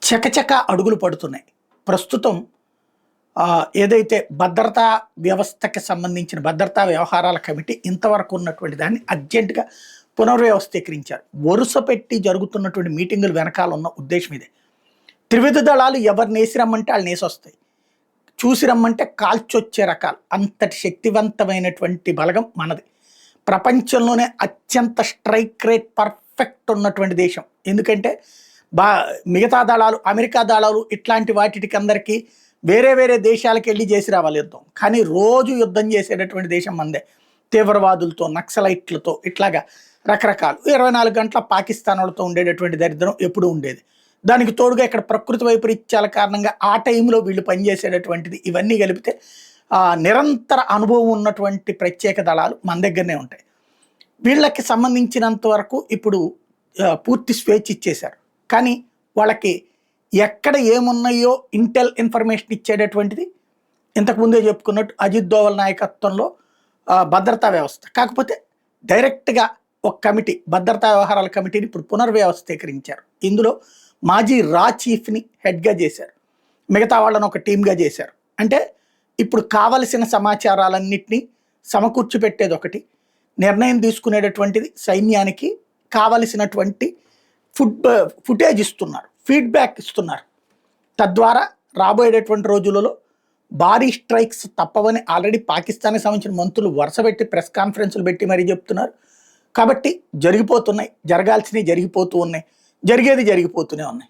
చకచక అడుగులు పడుతున్నాయి. ప్రస్తుతం ఏదైతే భద్రతా వ్యవస్థకి సంబంధించిన భద్రతా వ్యవహారాల కమిటీ ఇంతవరకు ఉన్నటువంటి దాన్ని అర్జెంటుగా పునర్వ్యవస్థీకరించారు. వరుస పెట్టి జరుగుతున్నటువంటి మీటింగులు వెనకాల ఉన్న ఉద్దేశం ఇదే. త్రివిధ దళాలు ఎవరిని వేసి రమ్మంటే వాళ్ళు నేసొస్తాయి, చూసి రమ్మంటే కాల్చొచ్చే రకాలు. అంతటి శక్తివంతమైనటువంటి బలగం మనది. ప్రపంచంలోనే అత్యంత స్ట్రైక్ రేట్ పర్ఫెక్ట్ ఉన్నటువంటి దేశం. ఎందుకంటే మిగతా దళాలు, అమెరికా దళాలు ఇట్లాంటి వాటికి అందరికీ వేరే వేరే దేశాలకు వెళ్ళి చేసి రావాలి యుద్ధం. కానీ రోజు యుద్ధం చేసేటటువంటి దేశం మనదే. తీవ్రవాదులతో, నక్సలైట్లతో, ఇట్లాగా రకరకాలు 24 గంటల పాకిస్తాన్ వాళ్ళతో ఉండేటటువంటి దరిద్రం ఎప్పుడూ ఉండేది. దానికి తోడుగా ఇక్కడ ప్రకృతి వైపరీత్యాల కారణంగా ఆ టైంలో వీళ్ళు పనిచేసేటటువంటిది, ఇవన్నీ కలిపితే నిరంతర అనుభవం ఉన్నటువంటి ప్రత్యేక దళాలు మన దగ్గరనే ఉంటాయి. వీళ్ళకి సంబంధించినంత వరకు ఇప్పుడు పూర్తి స్వేచ్ఛ ఇచ్చేశారు. కానీ వాళ్ళకి ఎక్కడ ఏమున్నాయో ఇంటెల్ ఇన్ఫర్మేషన్ ఇచ్చేటటువంటిది ఇంతకుముందే చెప్పుకున్నట్టు అజిత్ దోవల్ నాయకత్వంలో భద్రతా వ్యవస్థ. కాకపోతే డైరెక్ట్గా ఒక కమిటీ, భద్రతా వ్యవహారాల కమిటీని ఇప్పుడు పునర్వ్యవస్థీకరించారు. ఇందులో మాజీ రా చీఫ్ని హెడ్గా చేశారు, మిగతా వాళ్ళని ఒక టీమ్గా చేశారు. అంటే ఇప్పుడు కావలసిన సమాచారాలన్నింటినీ సమకూర్చిపెట్టేది ఒకటి, నిర్ణయం తీసుకునేటటువంటిది సైన్యానికి కావలసినటువంటి ఫుటేజ్ ఇస్తున్నారు, ఫీడ్బ్యాక్ ఇస్తున్నారు. తద్వారా రాబోయేటటువంటి రోజులలో భారీ స్ట్రైక్స్ తప్పవని ఆల్రెడీ పాకిస్తాన్కి సంబంధించిన మంత్రులు వరుసపెట్టి ప్రెస్ కాన్ఫరెన్సులు పెట్టి మరీ చెప్తున్నారు. కాబట్టి జరిగిపోతున్నాయి, జరగాల్సినవి జరిగిపోతూ ఉన్నాయి, జరిగేది జరిగిపోతూనే ఉన్నాయి.